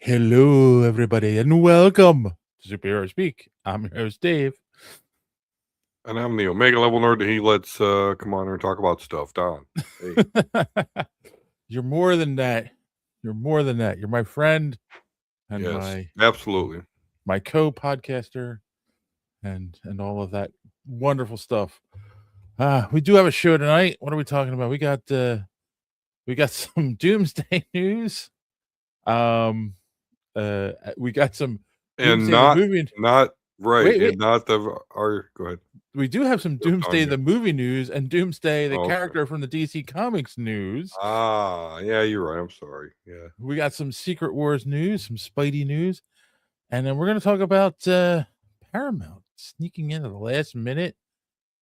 Hello, everybody, and welcome to Superhero Speak. I'm your host, Dave. And I'm the Omega level nerd that he lets come on here and talk about stuff. Don. Hey. You're more than that. You're more than that. You're my friend and Yes, absolutely. my co-podcaster and all of that wonderful stuff. We do have a show tonight. What are we talking about? We got some Doomsday news. We got some And Doomsday the movie. not right. Wait. And not the our go ahead. We do have some Doomsday the movie news and Doomsday the character from the DC Comics news. Yeah, you're right. I'm sorry. Yeah. We got some Secret Wars news, some Spidey news, and then we're going to talk about Paramount sneaking in at the last minute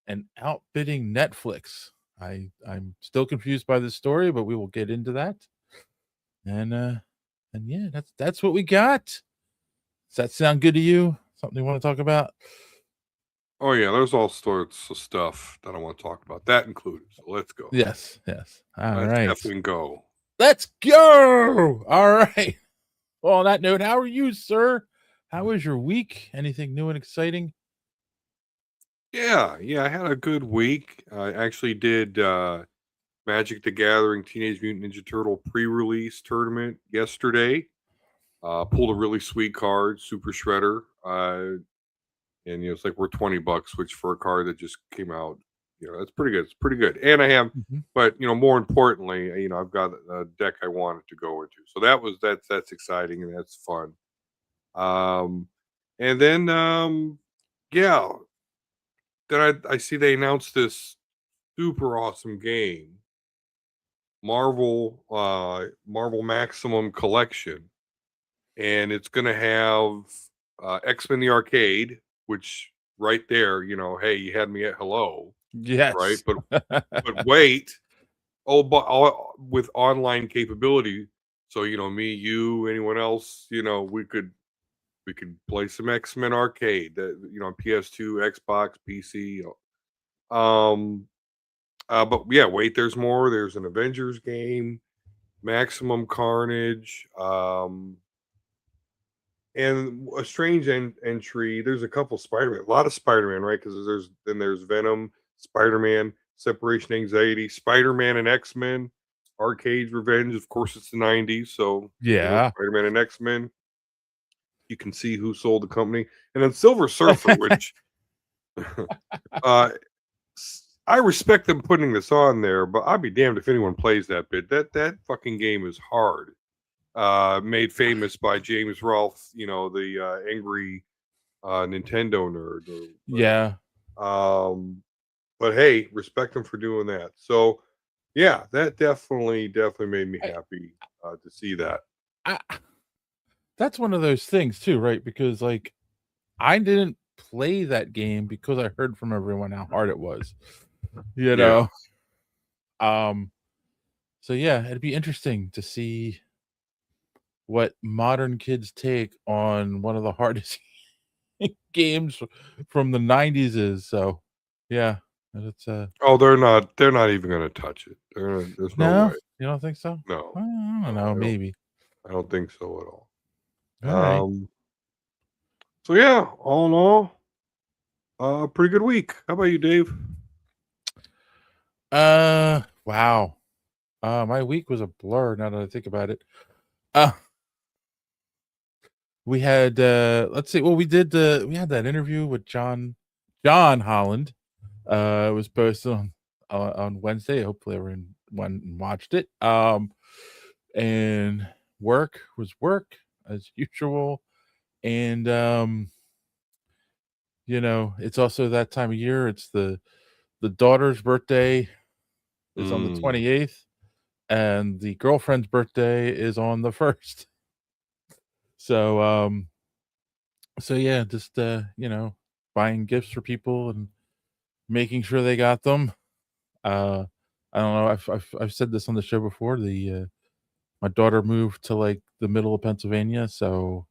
and outbidding Netflix. I'm still confused by this story, but we will get into that. And yeah, that's what we got. Does that sound good to you? Something you want to talk about? Oh yeah, there's all sorts of stuff that I want to talk about. That included. So let's go. Yes. All right. Let's definitely go. Let's go. All right. Well, on that note, how are you, sir? How was your week? Anything new and exciting? Yeah, I had a good week. I actually did Magic the Gathering Teenage Mutant Ninja Turtle pre-release tournament yesterday. Pulled a really sweet card, Super Shredder. And it's like worth $20, which for a card that just came out, that's pretty good. It's pretty good. And I have, but more importantly, I've got a deck I wanted to go into. So that's exciting and that's fun. And then yeah, then I see they announced this super awesome game, Marvel Maximum Collection, and it's gonna have X-Men the Arcade, which right there, hey, you had me at hello. Yes. Right. But wait. But with online capability. So, me, you, anyone else, we could play some X-Men Arcade that, PS2, Xbox, PC. But yeah, wait, there's more. There's an Avengers game, Maximum Carnage, and a strange entry. There's a couple Spider-Man, a lot of Spider-Man, right? Because there's Venom, Spider-Man, Separation Anxiety, Spider-Man and X-Men, Arcade Revenge. Of course, it's the '90s, so yeah, Spider-Man and X-Men. You can see who sold the company, and then Silver Surfer, which I respect them putting this on there, but I'd be damned if anyone plays that bit. That fucking game is hard. Made famous by James Rolfe, the angry Nintendo nerd. Yeah. But hey, respect him for doing that. So, yeah, that definitely made me happy to see that. That's one of those things too, right? Because like, I didn't play that game because I heard from everyone how hard it was. So yeah, it'd be interesting to see what modern kids take on one of the hardest games from the '90s is. So yeah, it's they're not even going to touch it. There's no way. You don't think so? No, I don't know. Maybe. I don't think so at all. All right. So yeah, all in all, pretty good week. How about you, Dave? Wow. My week was a blur now that I think about it. We had let's see. Well, we had that interview with John Holland. It was posted on Wednesday. Hopefully everyone watched it. And work was work as usual. And it's also that time of year. It's the daughter's birthday is on the 28th, and the girlfriend's birthday is on the 1st. So yeah, just buying gifts for people and making sure they got them. I don't know. I've said this on the show before. My daughter moved to like the middle of Pennsylvania, so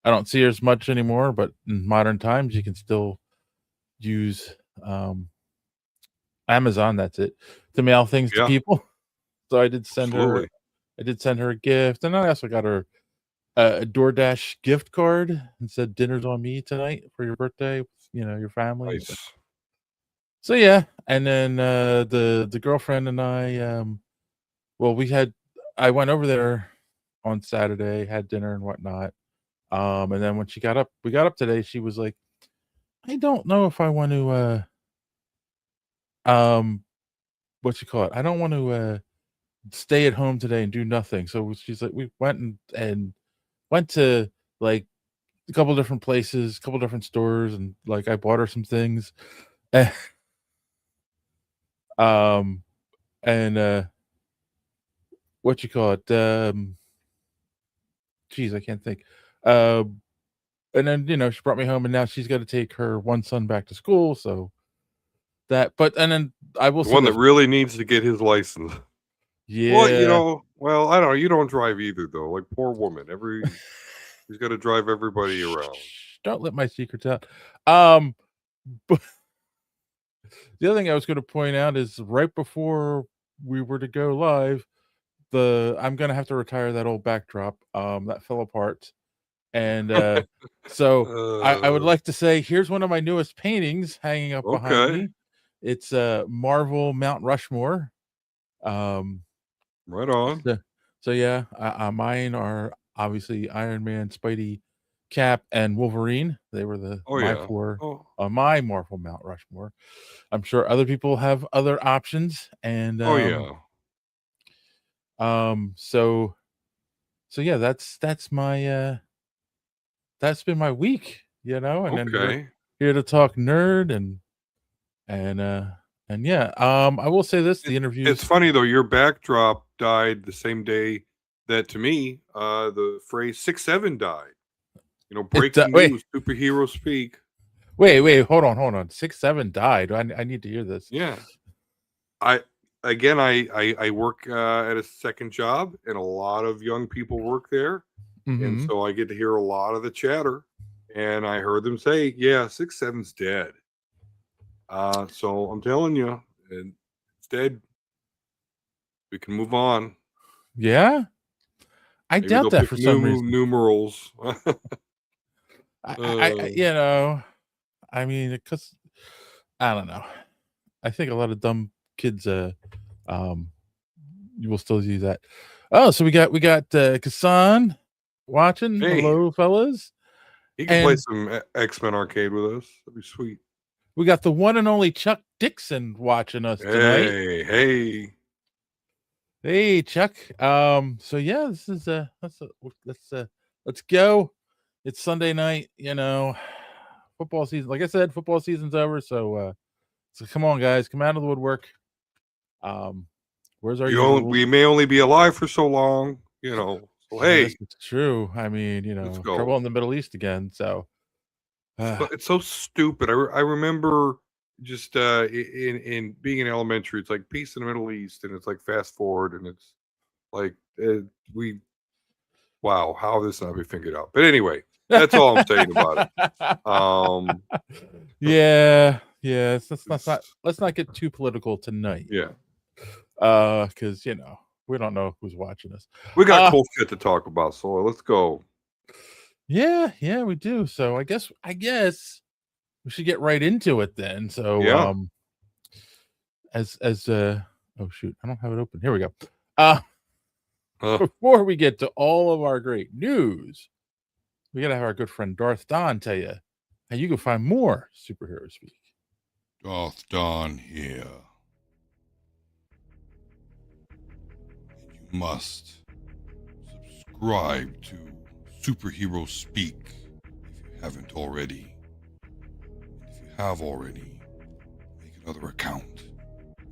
I don't see her as much anymore. But in modern times, you can still use Amazon. That's it, to mail things to people. So I did send her. I did send her a gift, and I also got her a DoorDash gift card and said dinner's on me tonight for your birthday, your family. Nice. So yeah, and then the girlfriend and I, well, I went over there on Saturday, had dinner and whatnot. And then when we got up today, she was like, I don't know if I want to, um, what you call it? I don't want to stay at home today and do nothing. So she's like, we went and went to like a couple different places, a couple different stores, and like I bought her some things. um, and what you call it? Geez, I can't think. And then she brought me home, and now she's got to take her one son back to school. So and then I will The say one that this. really needs to get his license. Well, Yeah. well, I don't know. You don't drive either, though. Like, poor woman. She's got to drive everybody around. Shh, don't let my secrets out. Um, but the other thing I was going to point out is right before we were to go live, I'm going to have to retire that old backdrop that fell apart. And so I would Uh, like to say, here's one of my newest paintings hanging up behind okay. me. It's Marvel Mount Rushmore. Um, Right on. so yeah, mine are obviously Iron Man, Spidey, Cap, and Wolverine. They were Oh, yeah. Oh, my Marvel Mount Rushmore. I'm sure other people have other options, and oh, yeah. so yeah, that's been my week, and then we're Okay. here to talk nerd and yeah. I will say this: the It's interviews. funny, though. Your backdrop died the same day that, to me, the phrase 6'7" died. Breaking Wait, news, superhero speak. hold on. 6'7" died. I need to hear this. Yeah. I work at a second job, and a lot of young people work there, and Mm-hmm. so I get to hear a lot of the chatter. And I heard them say, "Yeah, 6'7's dead." So I'm telling you, and it's dead. We can move on. Yeah, I Maybe doubt they'll that pick for some new reason. numerals. I uh, I mean, because I don't know. I think a lot of dumb kids, um, you will still use that. Oh, so we got Kassan watching. hey, Hello, fellas, he can play and some X-Men arcade with us. That'd be sweet. we got the one and only Chuck Dixon watching us tonight. Hey. Hey, Chuck. So yeah, this is let's go. It's Sunday night. Football season. Like I said, football season's over. So come on, guys, come out of the woodwork. Um, where's our usuals? We may only be alive for so long, So Yeah, this hey, is true. I mean, let's trouble go. in the Middle East again. So, It's so stupid. I remember just in being in elementary, it's like peace in the Middle East, and it's like fast forward, and it's like we wow, how this not be figured out. But anyway, that's all I'm saying about it. Um, yeah, yeah. it's, Let's not get too political tonight. yeah, Because we don't know who's watching us. we got Uh cool shit to talk about, so let's go. yeah, we do. So I guess we should get right into it then. So Yeah. as oh shoot, I don't have it open. Here we go. Uh Uh, before we get to all of our great news, we gotta have our good friend Darth Don tell you how you can find more superhero speak. Darth Don here. And you must subscribe to Superhero Speak if you haven't already. And if you have already, make another account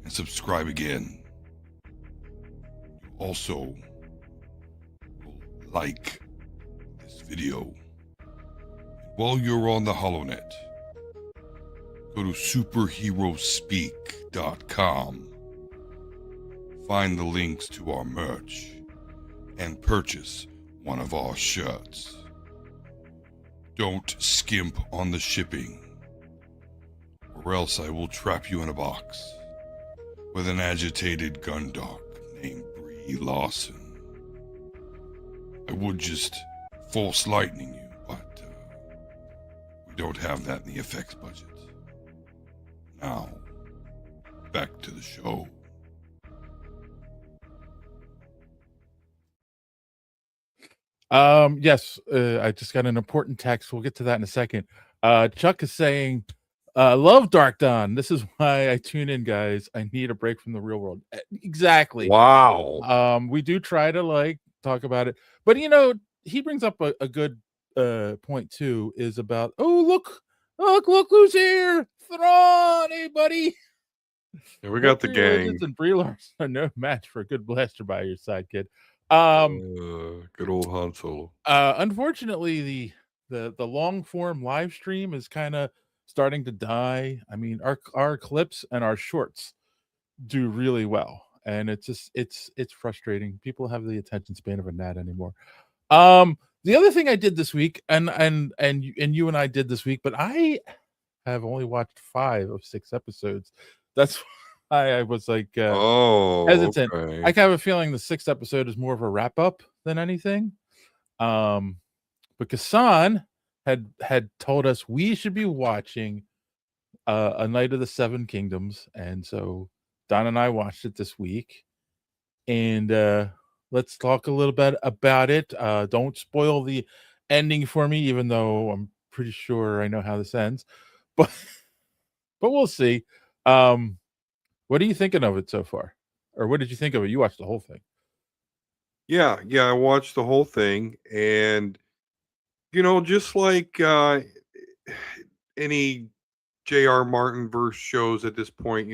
and subscribe again. You also will like this video. And while you're on the HoloNet, go to superheroespeak.com. Find the links to our merch and purchase one of our shirts. Don't skimp on the shipping, or else I will trap you in a box with an agitated gun dog named Brie Lawson. I would just force lightning you, but we don't have that in the effects budget. Now, back to the show. Yes, I just got an important text. We'll get to that in a second. Chuck is saying, love Dark Dawn. This is why I tune in, guys. I need a break from the real world. Exactly. Wow. We do try to like talk about it, but he brings up a good point too, is about, oh, look who's here. Thrawn, hey buddy. Yeah, we got the Mercury Wizards gang. and Brie Larson are no match for a good blaster by your side, kid. Good old Han Solo. Unfortunately, the long form live stream is kind of starting to die. I mean, our clips and our shorts do really well, and it's frustrating. People have the attention span of a gnat anymore. The other thing I did this week, and you and I did this week, but I have only watched 5 of 6 episodes. That's why I was like hesitant. Okay. I have a feeling the 6th episode is more of a wrap up than anything. But Kassan had told us we should be watching A Night of the Seven Kingdoms, and so Don and I watched it this week, and let's talk a little bit about it. Don't spoil the ending for me, even though I'm pretty sure I know how this ends, but we'll see. What are you thinking of it so far, or what did you think of it? You watched the whole thing. Yeah, I watched the whole thing, and just like any J.R. Martin verse shows at this point,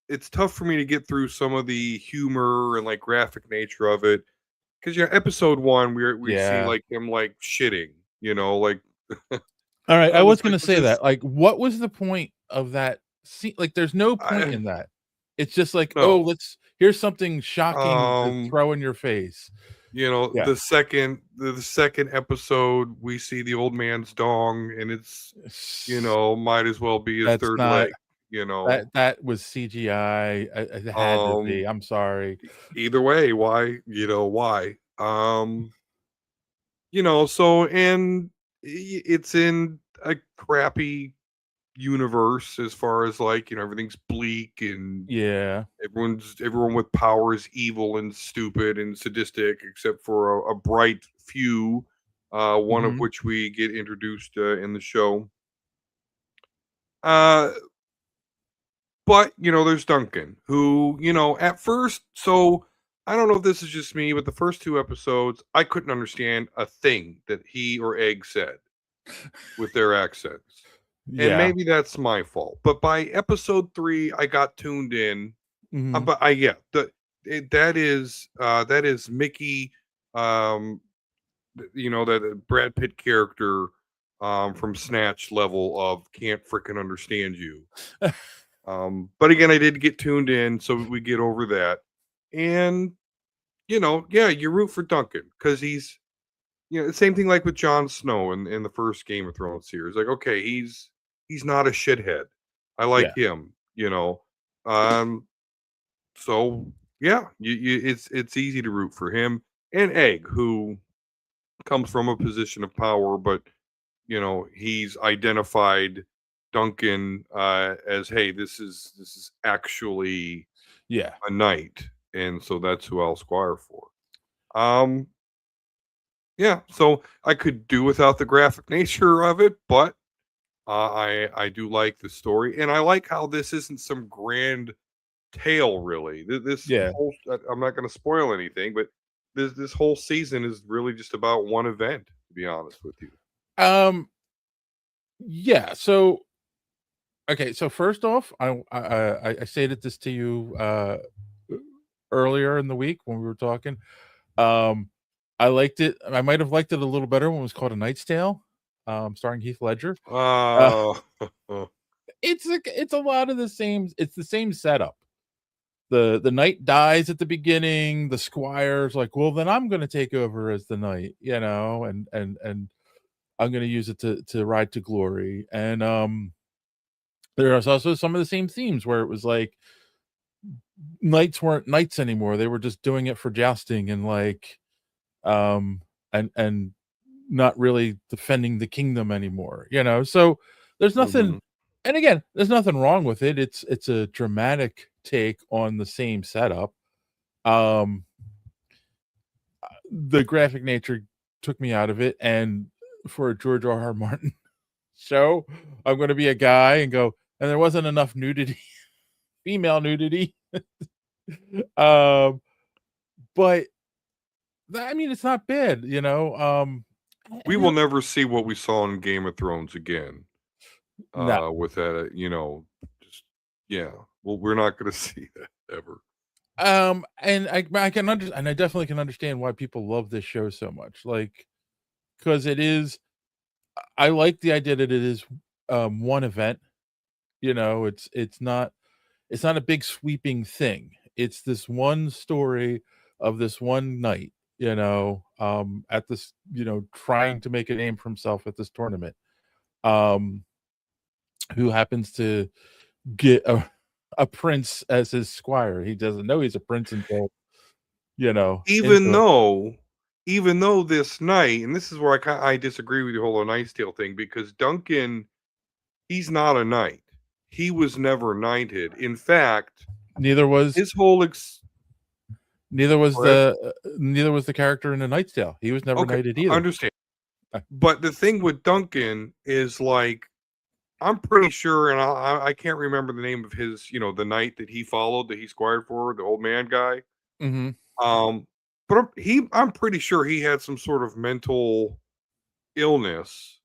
it's tough for me to get through some of the humor and like graphic nature of it, because episode 1 we see Yeah. like him like shitting, like All right, I was like, gonna say that. Like, what was the point of that scene? Like, there's no point in that. It's just like, oh, no. here's something shocking to throw in your face. Yeah. The second episode we see the old man's dong, and it's might as well be his That's third not leg. that was CGI. It had to be. I'm sorry. Either way, why? Why? So, and it's in a crappy universe as far as like everything's bleak, and Yeah. everyone with power is evil and stupid and sadistic, except for a bright few, one of which we get introduced in the show. But there's Duncan, who at first. So I don't know if this is just me, but the first 2 episodes I couldn't understand a thing that he or Egg said with their accents. Yeah. And maybe that's my fault. But by episode 3, I got tuned in. But that is Mickey, that Brad Pitt character from Snatch level of can't freaking understand you. But again, I did get tuned in, so we get over that. And you root for Duncan because he's the same thing like with Jon Snow in the first Game of Thrones series. Like, okay, he's not a shithead. I like him, so yeah, it's easy to root for him. And Egg, who comes from a position of power, but he's identified Duncan as, hey, this is actually a knight, and so that's who I'll squire for. So I could do without the graphic nature of it, but I do like the story, and I like how this isn't some grand tale, really. This whole, I'm not going to spoil anything, but this whole season is really just about one event, to be honest with you. Yeah. So, okay. So first off, I stated this to you earlier in the week when we were talking. I liked it. I might have liked it a little better when it was called A Knight's Tale, starring Heath Ledger. It's a lot of the same. It's the same setup. The knight dies at the beginning. The squire's like, well, then I'm going to take over as the knight, and I'm going to use it to ride to glory. And there was also some of the same themes where it was like knights weren't knights anymore. They were just doing it for jousting and like and not really defending the kingdom anymore, so there's nothing. And again, there's nothing wrong with it. It's a dramatic take on the same setup. The graphic nature took me out of it, and for a George R.R. Martin show, I'm going to be a guy and go, and there wasn't enough nudity, female nudity. But I mean, it's not bad, We will never see what we saw in Game of Thrones again. No. With that, well, we're not going to see that ever. And I can understand, and I definitely can understand why people love this show so much, like, because it is. I like the idea that it is one event. It's not a big sweeping thing. It's this one story of this one night. At this, trying to make a name for himself at this tournament. Who happens to get a prince as his squire. He doesn't know he's a prince until, even though this night, and this is where I disagree with the whole Knight's Tale thing, because Duncan, he's not a knight. He was never knighted. In fact, neither was his whole neither was the character in the Knight's Tale. He was never knighted either. I understand. But the thing with Duncan is, like, I'm pretty sure, and I can't remember the name of his, the knight that he followed, that he squired for, the old man guy. But I'm pretty sure he had some sort of mental illness,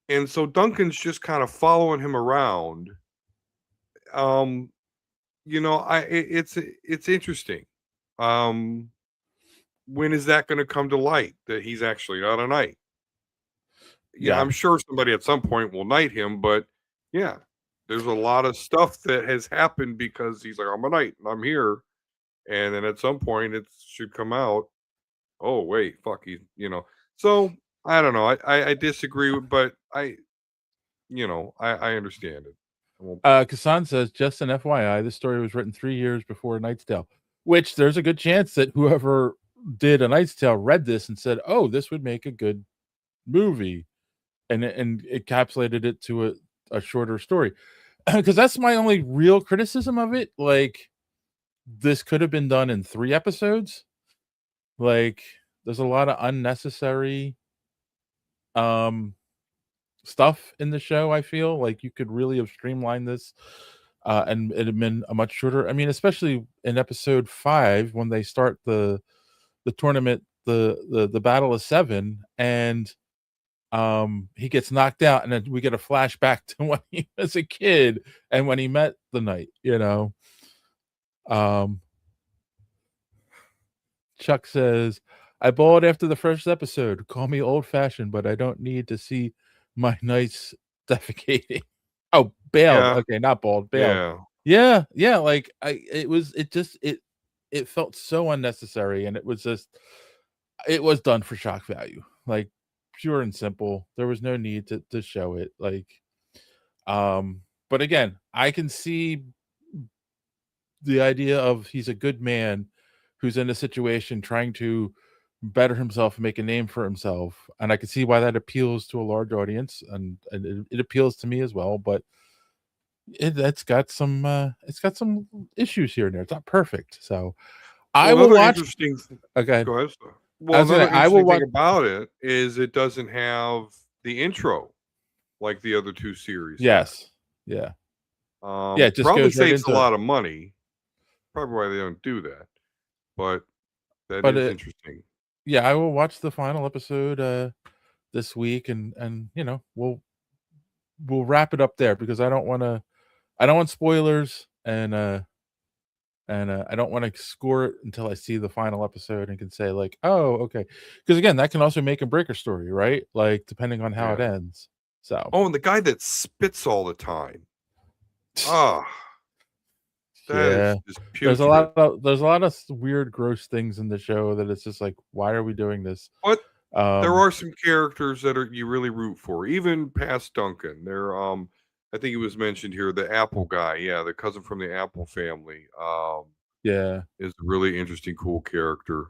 and so Duncan's just kind of following him around. It's interesting. When is that going to come to light that he's actually not a knight? Yeah, I'm sure somebody at some point will knight him, but yeah, there's a lot of stuff that has happened because he's like, I'm a knight and I'm here. And then at some point it should come out, oh, wait, fuck, So I don't know. I disagree with, but I understand it. Kassan says, just an FYI, this story was written 3 years before Knight's Tale, which there's a good chance that whoever did A Knight's Tale read this and said, oh, this would make a good movie, and encapsulated it to a shorter story. Because that's my only real criticism of it. Like, this could have been done in 3 episodes. Like, there's a lot of unnecessary stuff in the show. I feel like you could really have streamlined this, and it had been a much shorter. I mean, especially in episode 5 when they start the tournament, the Battle of 7, and he gets knocked out, and then we get a flashback to when he was a kid and when he met the knight. Chuck says, I bawled after the first episode. Call me old-fashioned, but I don't need to see my knights defecating. Oh, bailed. Yeah. Okay, not bald, bailed. Yeah. Like, it felt so unnecessary, and it was done for shock value. Like, pure and simple. There was no need to show it. Like, but again, I can see the idea of he's a good man who's in a situation trying to better himself and make a name for himself, and I can see why that appeals to a large audience, and it appeals to me as well. But it's got some issues here and there. It's not perfect, so I will watch. Okay, go ahead. Well, another interesting thing about it is it doesn't have the intro like the other 2 series. Yes, yeah. It just probably saves a lot of money. Probably why they don't do that, but that is interesting. Yeah, I will watch the final episode this week, and we'll wrap it up there, because I don't want spoilers, and I don't want to score it until I see the final episode and can say, like, oh, okay. Because again, that can also make or break a story, right? Like, depending on how it ends. So. Oh, and the guy that spits all the time. That is just there's a lot of weird, gross things in the show that it's just like, why are we doing this? But there are some characters that you really root for, even past Duncan. There, I think it was mentioned here, the Apple guy, the cousin from the Apple family. Is a really interesting, cool character.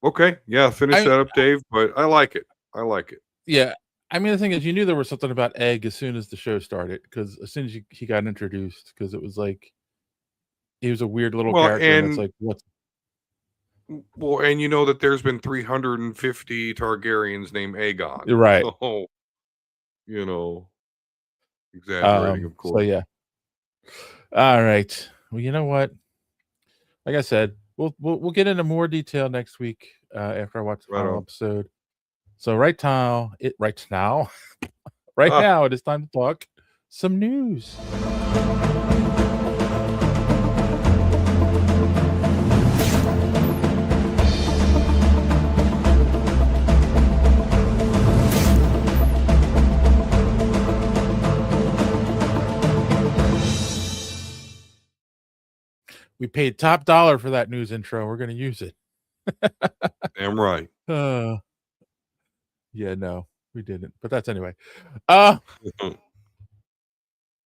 Okay, yeah, finish I that up, Dave. But I like it. I like it. Yeah. I mean, the thing is, you knew there was something about Egg as soon as the show started, because as soon as he got introduced, because it was like he was a weird little Well, character, and it's like, what's and you know that there's been 350 Targaryens named Aegon. right? So, you know, exaggerating, of So course. yeah. All right. Well, you know what? Like I said, we'll get into more detail next week after I watch the Right final on. episode. So right now, right now, Ah, it is time to talk some news. We paid top dollar for that news intro. We're going to use it. damn right. Yeah, no, we didn't. But that's anyway. All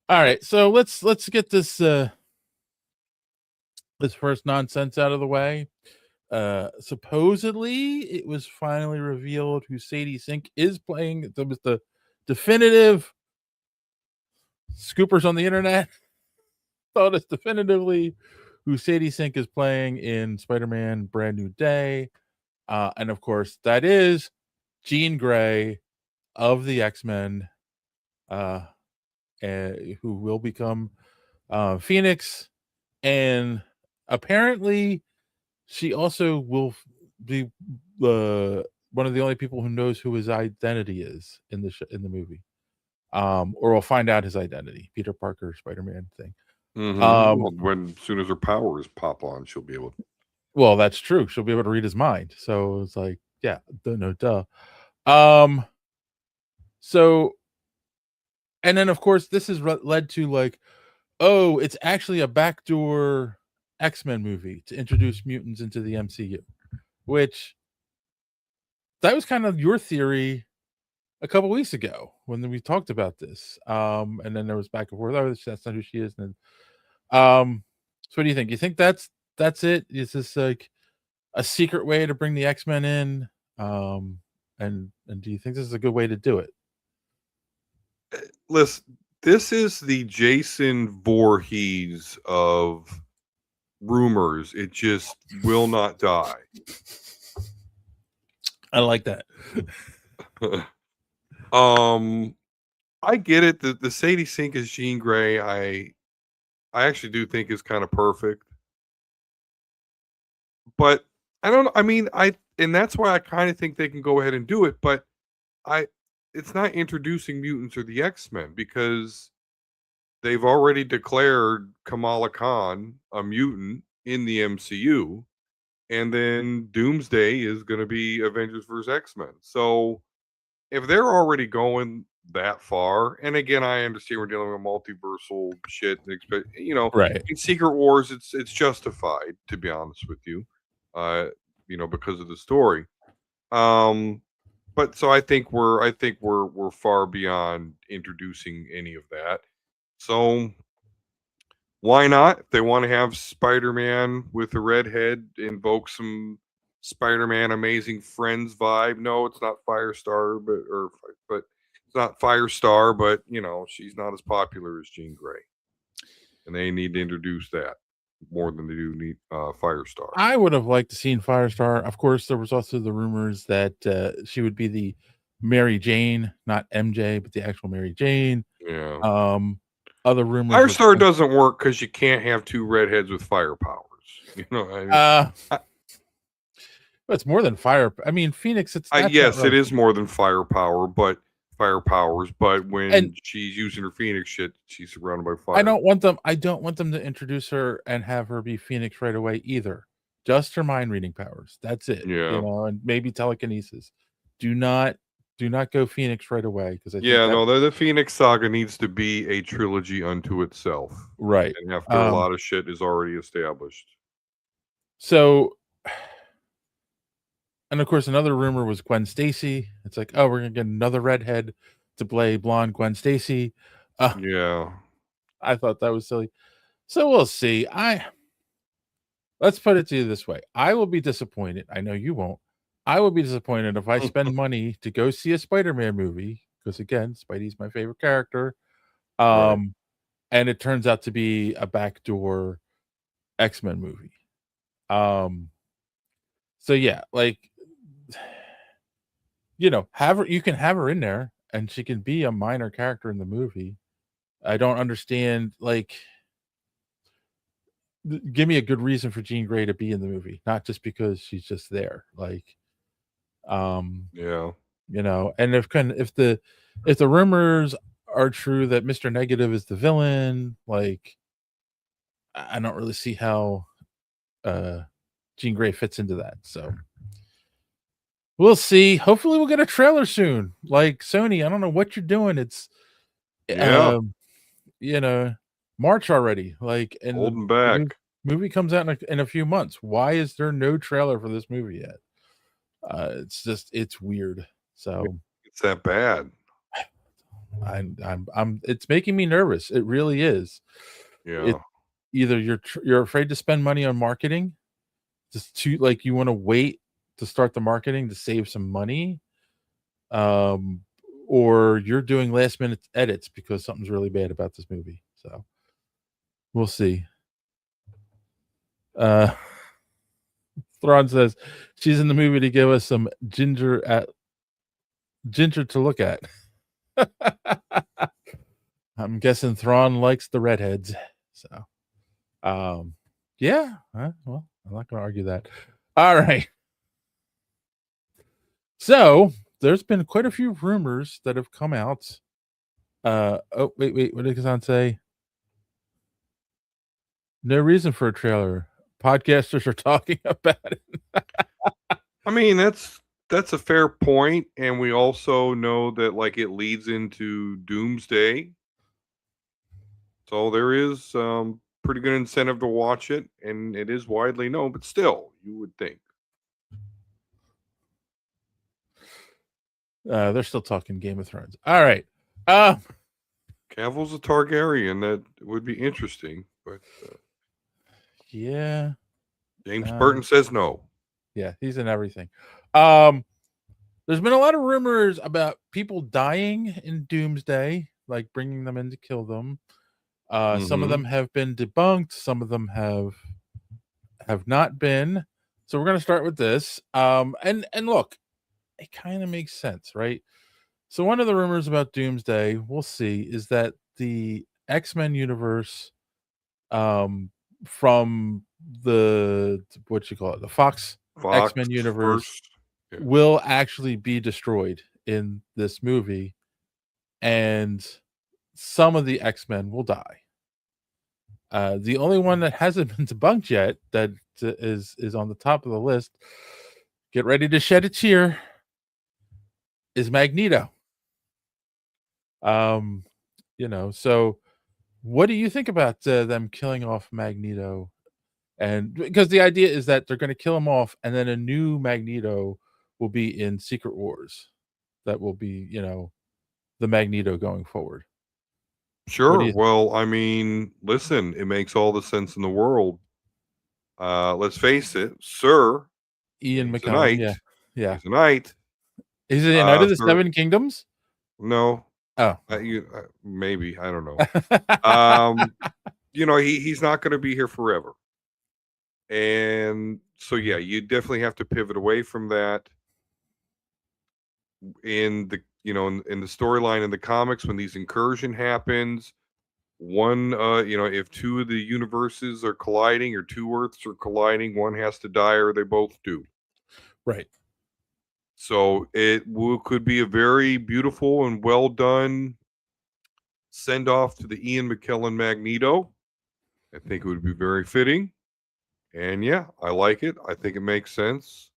right. So let's get this this first nonsense out of the way. Supposedly it was finally revealed who Sadie Sink is playing. It was the definitive scoopers on the internet thought it's definitively who Sadie Sink is playing in Spider-Man Brand New Day. And of course, that is Jean Grey of the X-Men, who will become Phoenix. And apparently, she also will be one of the only people who knows who his identity is in the movie. Or we'll find out his identity, Peter Parker, Spider-Man thing. Well, when soon as her powers pop on, she'll be able to. Well, that's true. She'll be able to read his mind. So it's like, yeah, no duh. So, and then of course this has led to like, oh, it's actually a backdoor X-Men movie to introduce mutants into the MCU, which that was kind of your theory a couple weeks ago when we talked about this. And then there was back and forth. Oh, that's not who she is. And then, so what do you think? You think that's it? Is this like a secret way to bring the X-Men in? And do you think this is a good way to do it? Listen, this is the Jason Voorhees of rumors. It just will not die. I like that. I get it. The Sadie Sink as Jean Grey, I actually do think is kind of perfect. But I don't know. I mean, and that's why I kind of think they can go ahead and do it, but it's not introducing mutants or the X-Men because they've already declared Kamala Khan a mutant in the MCU, and then Doomsday is going to be Avengers vs. X-Men. So if they're already going that far, and again, I understand we're dealing with multiversal shit, Right. in Secret Wars, it's justified, to be honest with you, because of the story. But so I think we're far beyond introducing any of that. So why not? If they want to have Spider-Man with a redhead, invoke some Spider-Man Amazing Friends vibe. No, it's not Firestar, but it's not Firestar, but she's not as popular as Jean Grey, and they need to introduce that more than they do need Firestar. I would have liked to seen Firestar. Of course, there was also the rumors that she would be the Mary Jane, not MJ, but the actual Mary Jane. Yeah. Other rumors. Firestar doesn't work because you can't have two redheads with fire powers. You know what I mean? But it's more than fire. I mean, Phoenix. Yes, it is more than firepower, but fire powers. But when she's using her Phoenix shit, she's surrounded by fire. I don't want them to introduce her and have her be Phoenix right away either. Just her mind reading powers. That's it. Yeah. And maybe telekinesis. Do not go Phoenix right away because the Phoenix saga needs to be a trilogy unto itself, right? And after a lot of shit is already established. So, and of course, another rumor was Gwen Stacy. It's like, oh, we're gonna get another redhead to play blonde Gwen Stacy. Yeah, I thought that was silly. So we'll see. let's put it to you this way. I will be disappointed. I know you won't. I will be disappointed if I spend money to go see a Spider-Man movie, because again, Spidey's my favorite character. Right. And it turns out to be a backdoor X-Men movie. So yeah, like, have her, you can have her in there and she can be a minor character in the movie. I don't understand, like, give me a good reason for Jean Grey to be in the movie, not just because she's just there. Like, Yeah. and if the rumors are true that Mr. Negative is the villain, like, I don't really see how Jean Grey fits into that. So we'll see. Hopefully we'll get a trailer soon. Like, Sony, I don't know what you're doing. It's Yeah. you know, March already. Like, and Holding the back. movie comes out in a few months. Why is there no trailer for this movie yet? It's weird. So It's that bad. I'm it's making me nervous. It really is. Yeah. Either you're afraid to spend money on marketing, just to, like, you want to wait to start the marketing to save some money, or you're doing last minute edits because something's really bad about this movie. So we'll see. Thrawn says she's in the movie to give us some ginger to look at. I'm guessing Thrawn likes the redheads. So yeah, well, I'm not gonna argue that. All right. So there's been quite a few rumors that have come out. Oh, wait, what did Kazan say? No reason for a trailer. Podcasters are talking about it. I mean, that's a fair point, and we also know that, like, it leads into Doomsday. So there is pretty good incentive to watch it, and it is widely known, but still, you would think. They're still talking Game of Thrones. All right. Cavill's a Targaryen. That would be interesting, but Yeah. James Burton says no. Yeah, he's in everything. There's been a lot of rumors about people dying in Doomsday, like bringing them in to kill them. Some of them have been debunked, some of them have not been. So we're going to start with this. And look, it kind of makes sense, right? So one of the rumors about Doomsday, we'll see, is that the X-Men universe, from the, what you call it, the Fox X-Men universe, Yeah. will actually be destroyed in this movie, and some of the X-Men will die. The only one that hasn't been debunked yet, that is on the top of the list, get ready to shed a tear, is Magneto. So what do you think about them killing off Magneto? And because the idea is that they're going to kill him off, and then a new Magneto will be in Secret Wars. That will be, the Magneto going forward. Sure. Well, I mean, listen, it makes all the sense in the world. Let's face it, Sir Ian he's a McKellen, knight. yeah. He's a knight. Is it a Knight of the Sir, Seven Kingdoms? No. Oh, maybe, I don't know. He's not going to be here forever, and so yeah, you definitely have to pivot away from that. In the in the storyline in the comics, when these incursion happens, one if two of the universes are colliding or two Earths are colliding, one has to die or they both do. right. So it could be a very beautiful and well done send off to the Ian McKellen Magneto. I think it would be very fitting. And yeah, I like it. I think it makes sense.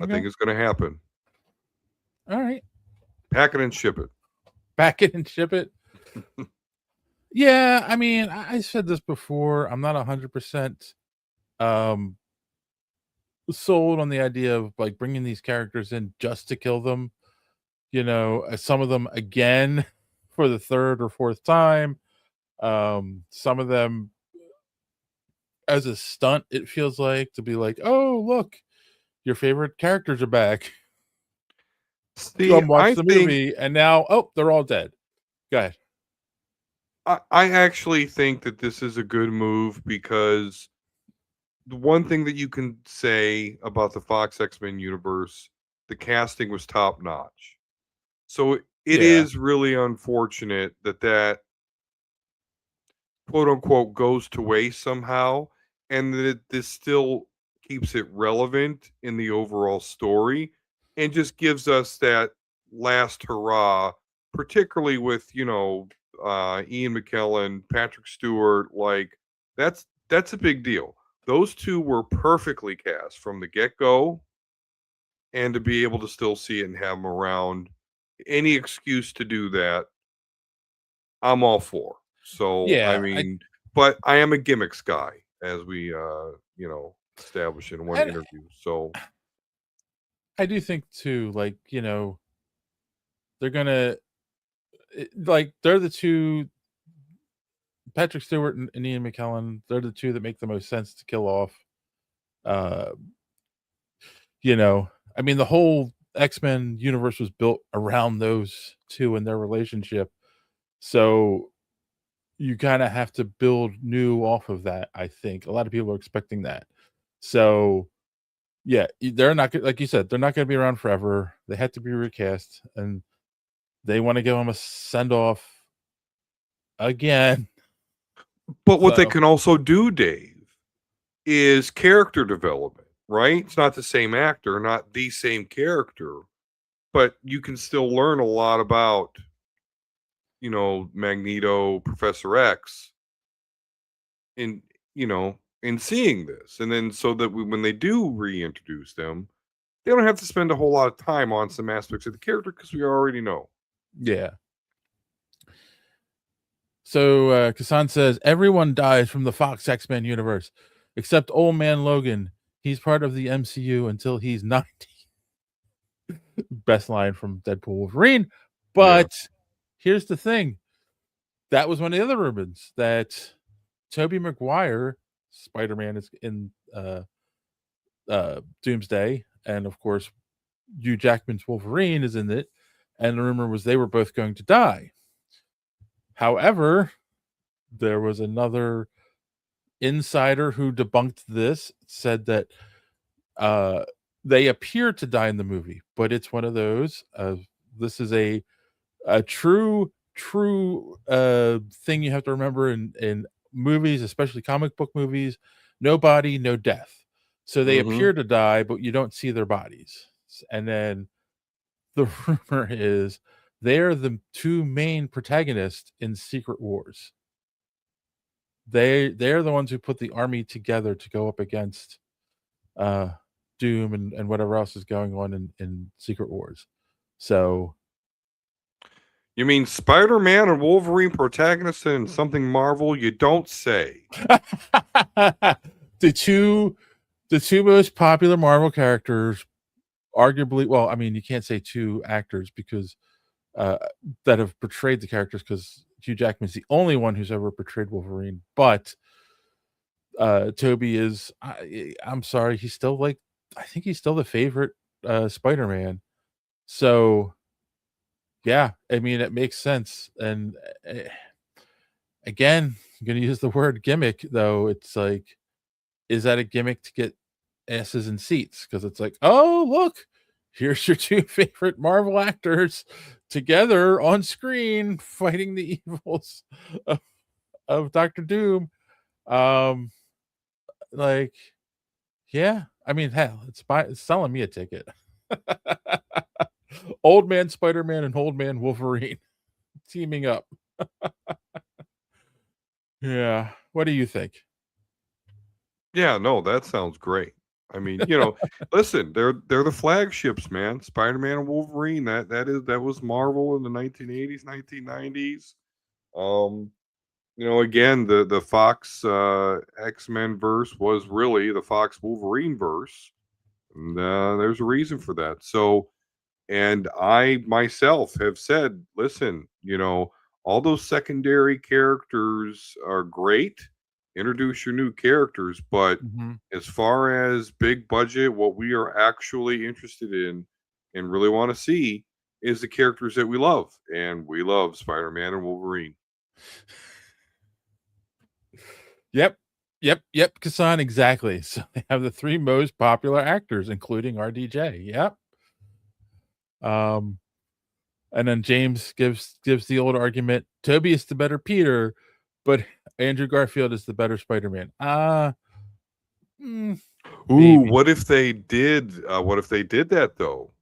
Okay. I think it's going to happen. All right. Pack it and ship it. Pack it and ship it. Yeah, I mean, I said this before. I'm not 100% sold on the idea of, like, bringing these characters in just to kill them. Some of them again for the third or fourth time. Some of them as a stunt, it feels like, to be like, oh, look, your favorite characters are back. See, Come watch I the think movie, and now, oh, they're all dead. Go ahead. I actually think that this is a good move because the one thing that you can say about the Fox X-Men universe, the casting was top notch. So it Yeah. is really unfortunate that quote unquote goes to waste somehow, and that this still keeps it relevant in the overall story and just gives us that last hurrah, particularly with Ian McKellen, Patrick Stewart. Like that's a big deal. Those two were perfectly cast from the get-go, and to be able to still see it and have them around, any excuse to do that, I'm all for. So, I Yeah. mean, but I am a gimmicks guy, as we established in one And interview. So, I do think too, like, they're gonna like, they're the two, Patrick Stewart and Ian McKellen, they're the two that make the most sense to kill off. Uh, I mean, the whole X-Men universe was built around those two and their relationship. So you kind of have to build new off of that, I think. A lot of people are expecting that. So yeah, they're not like you said, they're not going to be around forever. They had to be recast, and they want to give them a send off again. but what they So can also do, Dave, is character development, right? It's not the same actor, not the same character, but you can still learn a lot about, Magneto, Professor X in, in seeing this. And then so that when they do reintroduce them, they don't have to spend a whole lot of time on some aspects of the character because we already know. yeah. So Kasan says everyone dies from the Fox X-Men universe except Old Man Logan. He's part of the MCU until he's 90. Best line from Deadpool Wolverine. Yeah. But here's the thing. That was one of the other rumors that Tobey Maguire, Spider-Man, is in Doomsday, and of course Hugh Jackman's Wolverine is in it, and the rumor was they were both going to die. However, there was another insider who debunked this, said that uh, they appear to die in the movie, but it's one of those. This is a true thing you have to remember in movies, especially comic book movies. No body, no death. So they Mm-hmm. appear to die, but you don't see their bodies. And then the rumor is they're the two main protagonists in Secret Wars. They're the ones who put the army together to go up against uh Doom and whatever else is going on in Secret Wars. So You mean Spider-Man and Wolverine protagonists in something Marvel? You don't say. the two most popular Marvel characters, arguably, well, I mean, you can't say two actors because uh that have portrayed the characters, because Hugh Jackman's the only one who's ever portrayed Wolverine, but Toby is, I'm sorry, he's still like, I think he's still the favorite Spider-Man. So yeah, I mean, it makes sense. And uh, again, I'm gonna use the word gimmick though. It's like, is that a gimmick to get asses in seats? Because it's like, oh look, here's your two favorite Marvel actors together on screen fighting the evils of, Doctor Doom. Um, like, yeah, I mean, hell, it's selling me a ticket. Old Man Spider-Man and Old Man Wolverine teaming up. Yeah. What do you think? Yeah, no, that sounds great. I mean, listen, they're the flagships, man. Spider-Man and Wolverine. That was Marvel in the 1980s, 1990s. Um, again, the Fox X-Men verse was really the Fox Wolverine verse, and there's a reason for that. So, and I myself have said, listen, all those secondary characters are great, introduce your new characters. But Mhm. as far as big budget, what we are actually interested in and really want to see is the characters that we love. And we love Spider-Man and Wolverine. Yep. Yep, Kassan, exactly. So they have the 3 most popular actors, including RDJ. Yep. And then James gives the old argument, Toby is the better Peter, but Andrew Garfield is the better Spider-Man. Ooh, Maybe. what if they did? What if they did that though?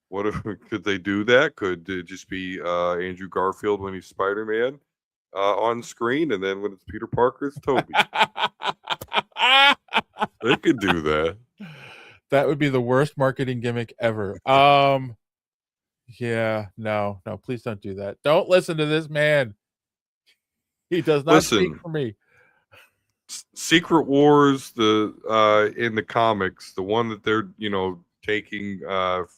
What if could they do that? Could it just be Andrew Garfield when he's Spider Man on screen, and then when it's Peter Parker, it's Toby? They could do that. That would be the worst marketing gimmick ever. Yeah, no, please don't do that. Don't listen to this man. He does not speak Listen, for me. Secret Wars, the in the comics, the one that they're taking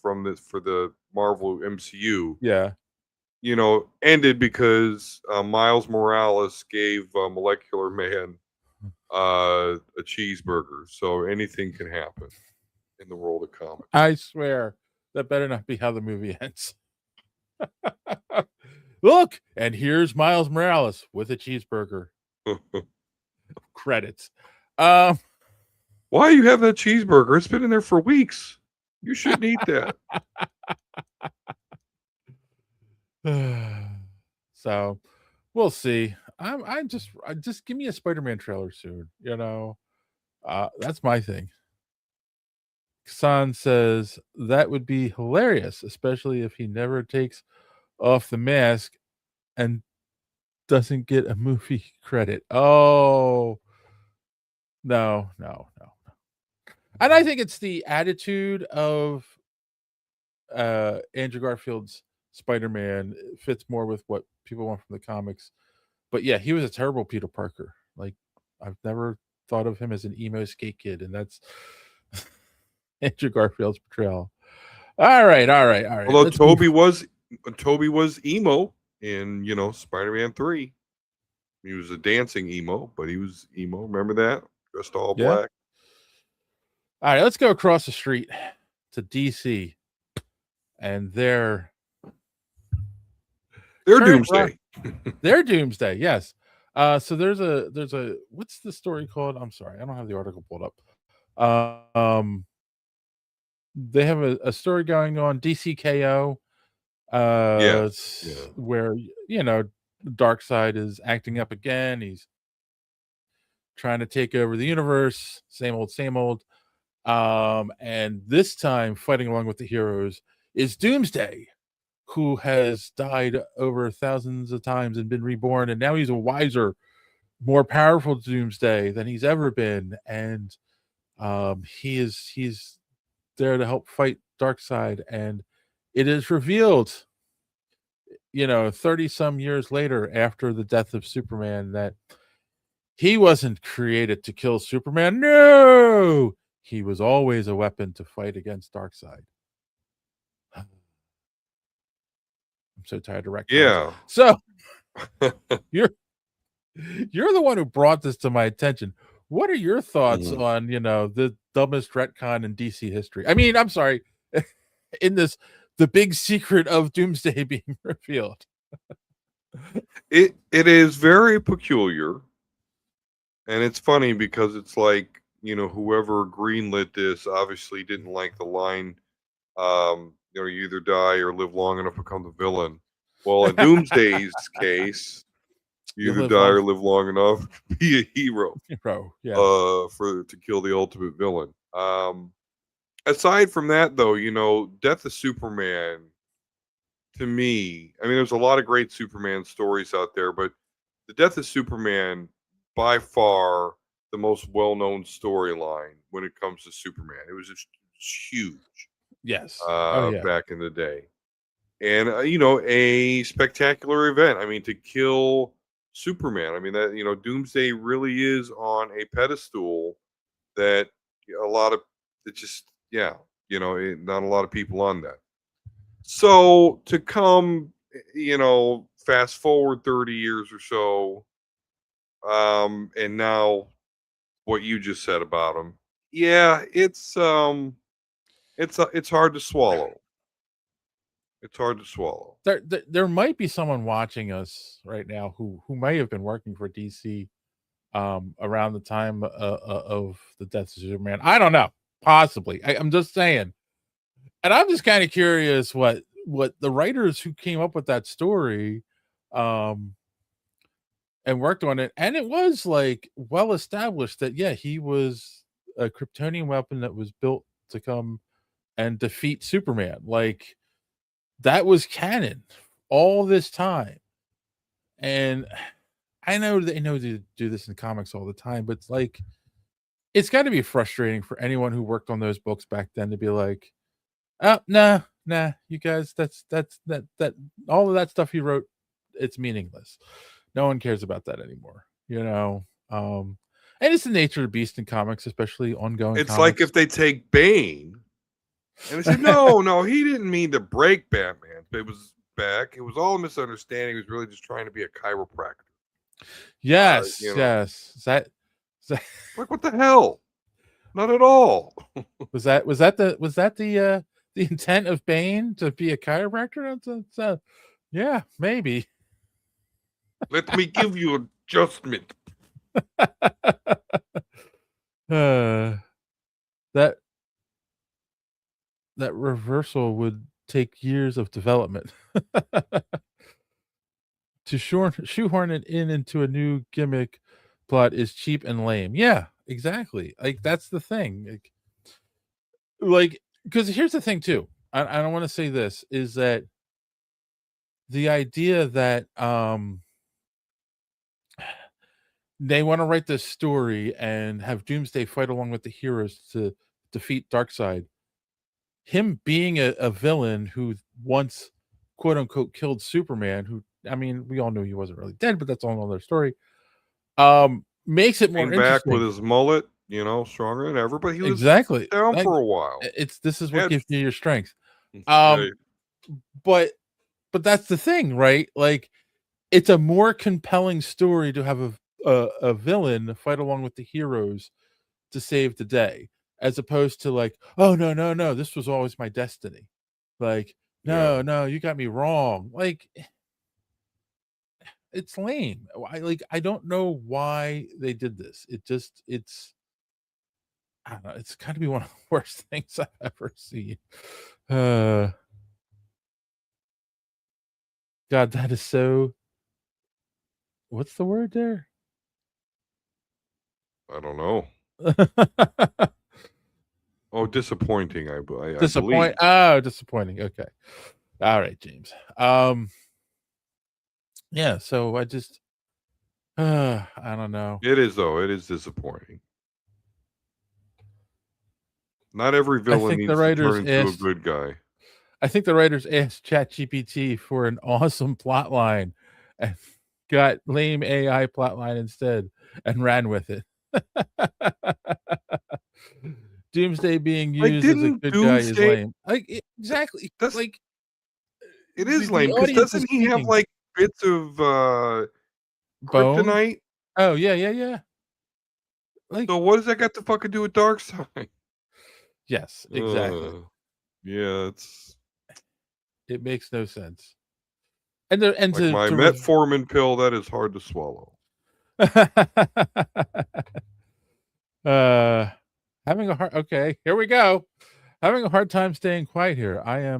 from this for the Marvel MCU, Yeah. ended because Miles Morales gave Molecular Man a cheeseburger. So anything can happen in the world of comics. I swear that better not be how the movie ends. Look, and here's Miles Morales with a cheeseburger. Credits. Why you have that cheeseburger? It's been in there for weeks. You shouldn't eat that. So we'll see. I just give me a Spider-Man trailer soon. That's my thing. San says that would be hilarious, especially if he never takes off the mask and doesn't get a movie credit. Oh, no. And I think it's the attitude of Andrew Garfield's Spider-Man fits more with what people want from the comics. But yeah, he was a terrible Peter Parker. Like, I've never thought of him as an emo skate kid, and that's Andrew Garfield's portrayal. All right. Although Let's move. Toby was emo in Spider-Man 3. He was a dancing emo, but he was emo. Remember that? Dressed all Yeah. black. All right, let's go across the street to DC, and They're current Doomsday. their Doomsday. Yes. So there's a what's the story called? I'm sorry, I don't have the article pulled up. They have a story going on DCKO, Yeah. where Darkseid is acting up again. He's trying to take over the universe. Same old. And this time, fighting along with the heroes is Doomsday, who has died over thousands of times and been reborn, and now he's a wiser, more powerful Doomsday than he's ever been, and he's there to help fight Darkseid. And it is revealed, 30 some years later, after the death of Superman, that he wasn't created to kill Superman. No, he was always a weapon to fight against Darkseid. I'm so tired of retcons. Yeah. So you're the one who brought this to my attention. What are your thoughts on the dumbest retcon in DC history? I mean, I'm sorry, in the big secret of Doomsday being revealed. It is very peculiar, and it's funny because it's like whoever greenlit this obviously didn't like the line. You either die or live long enough to become the villain. Well, in Doomsday's case, you either die or live long enough to be a hero. Yeah. To kill the ultimate villain. Aside from that, though, Death of Superman. To me, I mean, there's a lot of great Superman stories out there, but the Death of Superman, by far, the most well-known storyline when it comes to Superman. It was just huge. Yes. Back in the day. And, a spectacular event. I mean, to kill Superman. I mean, that, Doomsday really is on a pedestal that a lot of, not a lot of people on that. So to come, fast forward 30 years or so, And now what you just said about him. Yeah, it's hard to swallow. It's hard to swallow. There might be someone watching us right now who may have been working for DC around the time of the death of Superman. I don't know, possibly. I'm just saying, and I'm just kind of curious what the writers who came up with that story and worked on it, and it was like well established that he was a Kryptonian weapon that was built to come and defeat Superman. Like that was canon all this time. And I know they know to do this in comics all the time, but it's like it's got to be frustrating for anyone who worked on those books back then to be like, oh nah, you guys, that's that all of that stuff you wrote, it's meaningless. No one cares about that anymore, you know. And it's the nature of the beast in comics, especially ongoing. It's comics. like if they take Bane and they say, no, he didn't mean to break Batman. It was back. It was all a misunderstanding. He was really just trying to be a chiropractor. Yes, you know. yes. Is that like what the hell? Not at all. was that the intent of Bane to be a chiropractor? That's yeah, maybe. Let me give you adjustment. That reversal would take years of development to shoehorn it into a new gimmick plot is cheap and lame. Yeah, exactly. Like that's the thing. Like because here's the thing too. I don't want to say this is that the idea that they want to write this story and have Doomsday fight along with the heroes to defeat Darkseid. Him being a villain who once quote unquote killed Superman, who I mean, we all knew he wasn't really dead, but that's all another story. Makes it more Came interesting. back with his mullet, stronger than ever, but he was exactly down for a while. This is what gives you your strength. Right. But that's the thing, right? Like it's a more compelling story to have a villain fight along with the heroes to save the day, as opposed to like, oh no, this was always my destiny. Like, no, you got me wrong. Like it's lame. I don't know why they did this. It's I don't know, it's gotta be one of the worst things I've ever seen. God, that is so what's the word there? I don't know. Oh, disappointing. I believe. Disappointing. Okay. All right, James. Yeah, so I just I don't know. It is though. It is disappointing. Not every villain needs to turn into a good guy. I think the writers asked ChatGPT for an awesome plot line and got lame AI plot line instead and ran with it. Doomsday being used as a good guy is lame. Like exactly. Like it is lame because doesn't he have like bits of kryptonite? Oh yeah. Like, so what does that got to fucking do with Darkseid? Yes, exactly. Yeah, it makes no sense. And like my metformin pill that is hard to swallow. Having a hard okay, here we go. Having a hard time staying quiet here. I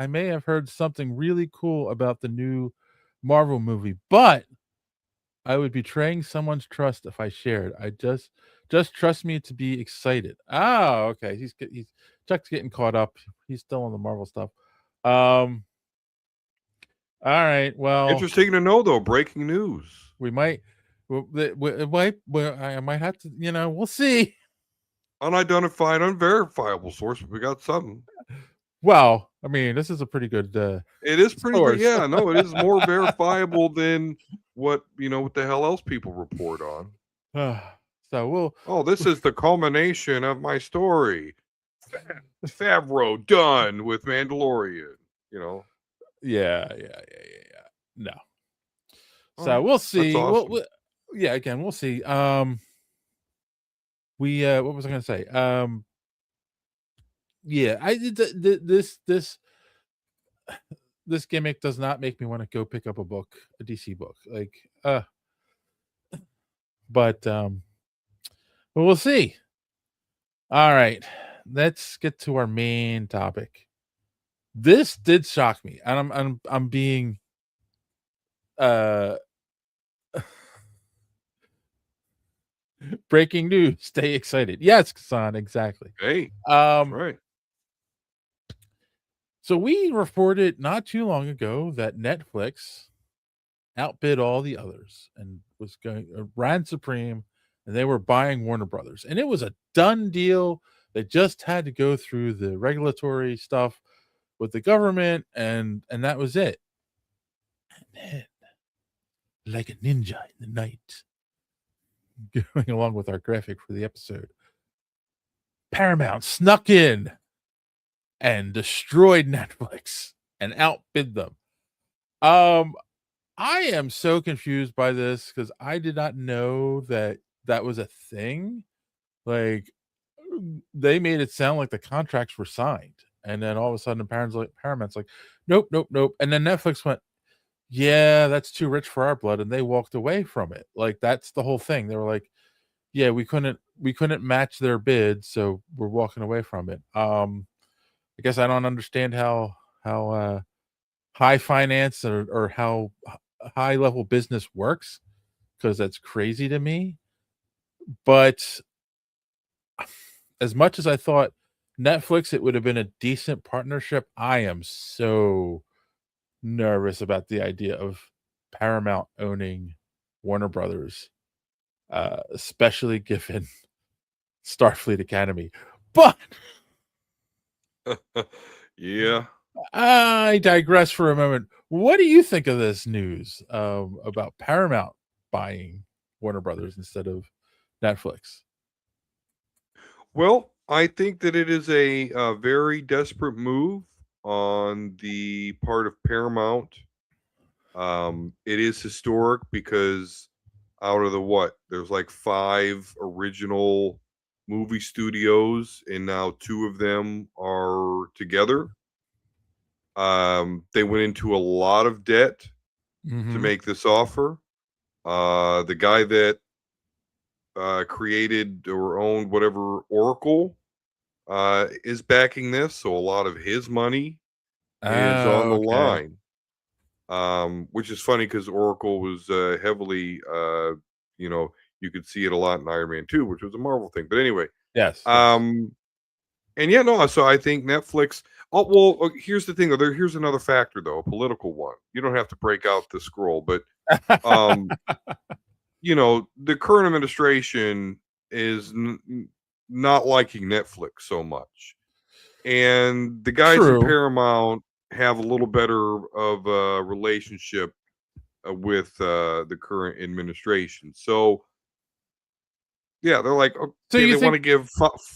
may have heard something really cool about the new Marvel movie, but I would be betraying someone's trust if I shared. I just trust me to be excited. Oh, okay. He's Chuck's getting caught up. He's still on the Marvel stuff. All right. Well, interesting to know though. Breaking news. I might have to. We'll see. Unidentified, unverifiable source. But we got something. Well, I mean, this is a pretty good. It is pretty good. Yeah, no, it is more verifiable than what what the hell else people report on. So we'll. Oh, this is the culmination of my story. Favreau done with Mandalorian. Yeah. No. So we'll see. yeah, again, we'll see. We what was I gonna say? Yeah, this gimmick does not make me want to go pick up a book, a DC book. Like, but we'll see. All right, let's get to our main topic. This did shock me, and I'm being uh breaking news. Stay excited. Yes, Kasan, exactly. Hey, that's right. So we reported not too long ago that Netflix outbid all the others and was going ran supreme, and they were buying Warner Brothers, and it was a done deal. They just had to go through the regulatory stuff with the government, and that was it. And then, like a ninja in the night, going along with our graphic for the episode, Paramount snuck in and destroyed Netflix and outbid them. I am so confused by this because I did not know that that was a thing. Like, they made it sound like the contracts were signed, and then all of a sudden, Paramount's like, nope, nope, nope, and then Netflix went, yeah, that's too rich for our blood, and they walked away from it. Like, that's the whole thing. They were like, yeah, we couldn't match their bid, so we're walking away from it. I guess I don't understand how high finance or how high level business works, because that's crazy to me. But as much as I thought Netflix, it would have been a decent partnership, I am so nervous about the idea of Paramount owning Warner Brothers, especially given Starfleet Academy. But Yeah. I digress for a moment. What do you think of this news about Paramount buying Warner Brothers instead of Netflix? Well, I think that it is a very desperate move on the part of Paramount. It is historic because out of the what? There's like 5 original movie studios, and now 2 of them are together. They went into a lot of debt to Mm-hmm. make this offer. The guy that created or owned whatever Oracle is backing this, so a lot of his money is on the Okay. line. Which is funny because Oracle was heavily, you know, you could see it a lot in Iron Man 2, which was a Marvel thing. But anyway, Yes. and yeah, no, so I think Netflix. Oh, well, here's the thing, though. Here's another factor, though, a political one. You don't have to break out the scroll, but um, the current administration is not liking Netflix so much, and the guys in True. Paramount have a little better of a relationship with the current administration. So yeah, they're like, So okay, you they want think to give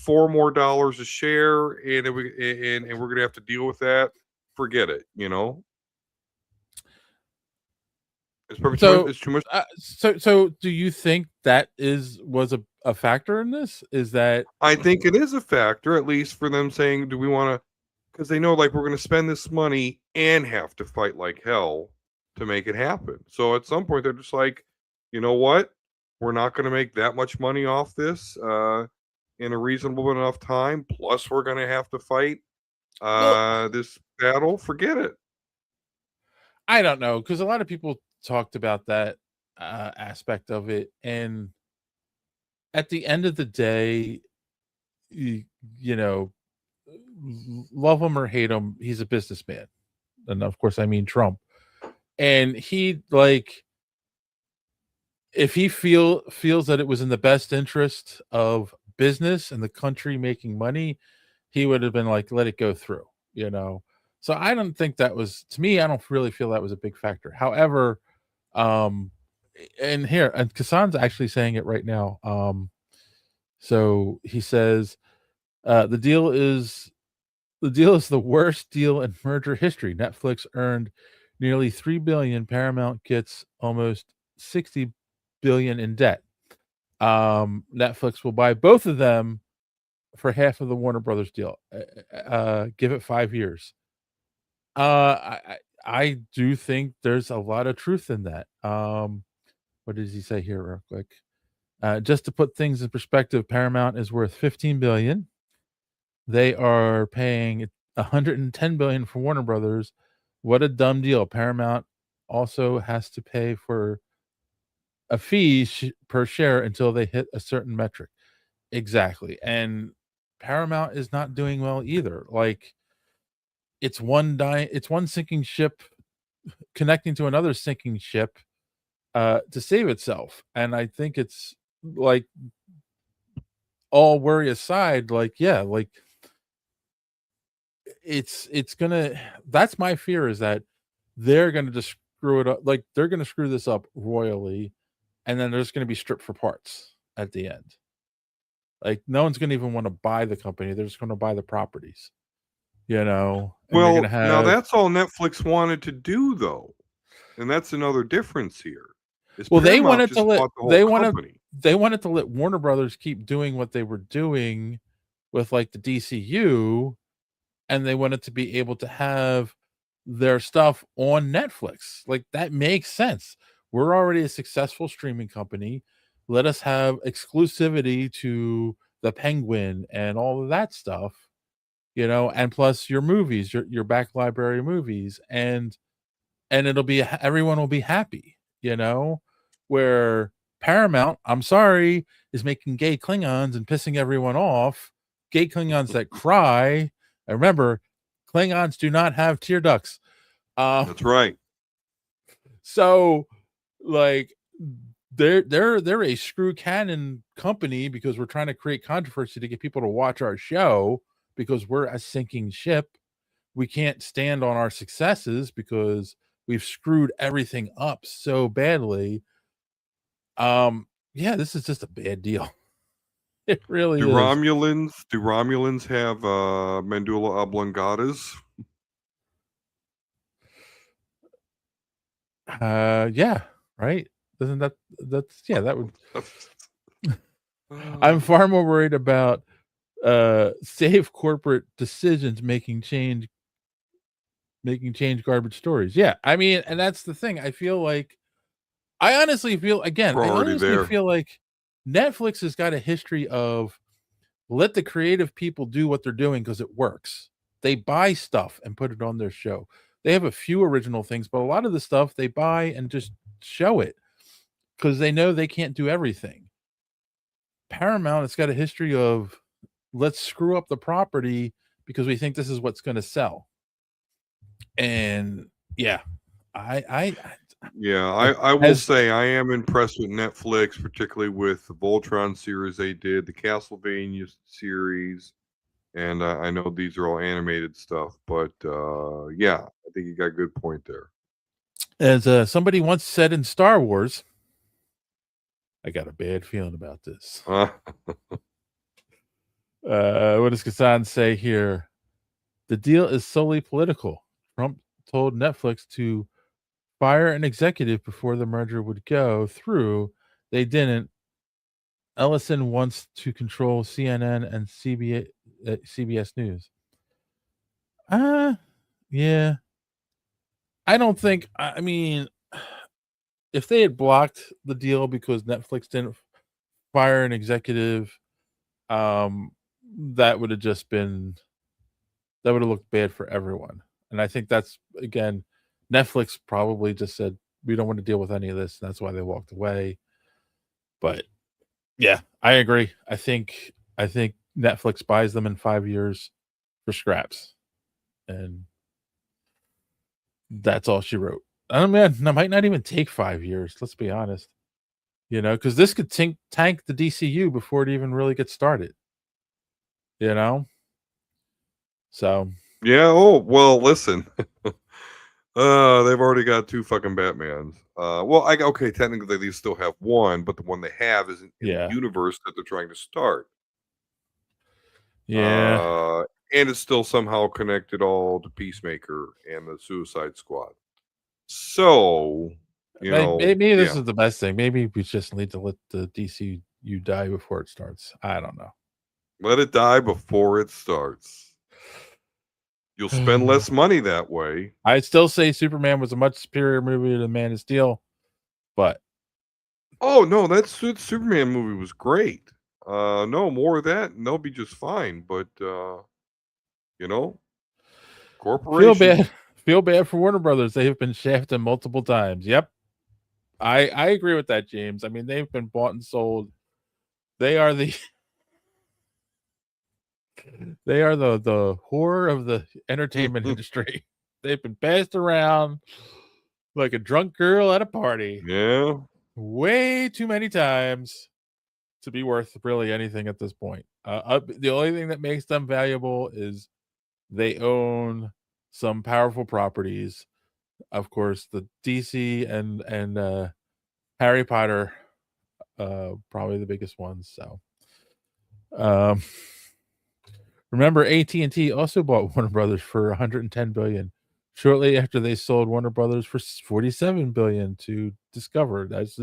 $4 more a share, and we're gonna have to deal with that. Forget it. It's probably too much. so? It's too much. So do you think that was a factor in this? Is that I think it is a factor, at least for them saying, do we want to? Because they know, like, we're going to spend this money and have to fight like hell to make it happen. So at some point, they're just like, you know what? We're not going to make that much money off this in a reasonable enough time. Plus, we're going to have to fight well? this battle. Forget it. I don't know, because a lot of people talked about that aspect of it, and at the end of the day, you know, love him or hate him, he's a businessman, and of course, I mean Trump. And he, like, if he feels that it was in the best interest of business and the country making money, he would have been like, let it go through. So I don't think that was, to me, I don't really feel that was a big factor. However, um and here, and Kassan's actually saying it right now. So he says, the deal is the worst deal in merger history. Netflix earned nearly 3 billion, Paramount gets almost 60 billion in debt. Netflix will buy both of them for half of the Warner Brothers deal. Give it 5 years. I do think there's a lot of truth in that. What does he say here real quick? Just to put things in perspective, Paramount is worth 15 billion. They are paying 110 billion for Warner Brothers. What a dumb deal. Paramount also has to pay for a fee per share until they hit a certain metric. Exactly. And Paramount is not doing well either. Like it's one sinking ship connecting to another sinking ship to save itself. And I think it's like, all worry aside, like, yeah, like it's gonna that's my fear, is that they're gonna just screw it up. Like they're gonna screw this up royally, and then there's gonna be stripped for parts at the end. Like no one's gonna even want to buy the company. They're just gonna buy the properties, and you're Well, gonna now have that's all Netflix wanted to do, though, and that's another difference here. Is well, Paramount just bought the whole company? they wanted to let Warner Brothers keep doing what they were doing with like the DCU, and they wanted to be able to have their stuff on Netflix. Like that makes sense. We're already a successful streaming company. Let us have exclusivity to the Penguin and all of that stuff, and plus your movies, your back library movies, and it'll be everyone will be happy, where Paramount, I'm sorry, is making gay Klingons and pissing everyone off. Gay Klingons that cry. I remember Klingons do not have tear ducts. That's right. So like they're a screw cannon company because we're trying to create controversy to get people to watch our show because we're a sinking ship. We can't stand on our successes because we've screwed everything up so badly. Yeah, this is just a bad deal. It really Do is. Romulans have medulla oblongatas? Yeah, right. Doesn't that's yeah, that would I'm far more worried about safe corporate decisions making change garbage stories. Yeah. I mean, and that's the thing. I honestly feel again, We're I already honestly there. feel like Netflix has got a history of let the creative people do what they're doing because it works. They buy stuff and put it on their show. They have a few original things, but a lot of the stuff they buy and just show it because they know they can't do everything. Paramount has got a history of let's screw up the property because we think this is what's going to sell. And yeah, I Yeah, I will say I am impressed with Netflix, particularly with the Voltron series they did, the Castlevania series, and I know these are all animated stuff, but yeah, I think you got a good point there. as somebody once said in Star Wars, I got a bad feeling about this. What does Kassan say here? The deal is solely political. Trump told Netflix to fire an executive before the merger would go through. They didn't. Ellison wants to control CNN and CBS News. Yeah. I don't think. I mean, if they had blocked the deal because Netflix didn't fire an executive, that would have just been that would have looked bad for everyone. And I think that's again, Netflix probably just said we don't want to deal with any of this. And that's why they walked away. But yeah, I agree. I think Netflix buys them in 5 years for scraps. And that's all she wrote. I mean, that might not even take 5 years. Let's be honest. Because this could tank the DCU before it even really gets started. So Yeah. Oh well, listen. They've already got 2 fucking Batmans. Well, okay, technically they still have one, but the one they have isn't in the universe that they're trying to start. Yeah. And it's still somehow connected all to Peacemaker and the Suicide Squad. So Maybe this is the best thing. Maybe we just need to let the DCU die before it starts. I don't know. Let it die before it starts. You'll spend less money that way. I'd still say Superman was a much superior movie to Man of Steel, but no, that Superman movie was great. No more of that, and they'll be just fine. But corporation. Feel bad for Warner Brothers. They have been shafted multiple times. Yep, I agree with that, James. I mean, they've been bought and sold. They are the whore of the entertainment industry. They've been passed around like a drunk girl at a party. Yeah. Way too many times to be worth really anything at this point. The only thing that makes them valuable is they own some powerful properties. Of course, the DC and Harry Potter, probably the biggest ones. So, remember, AT&T also bought Warner Brothers for $110 billion. Shortly after they sold Warner Brothers for $47 billion to Discover. That's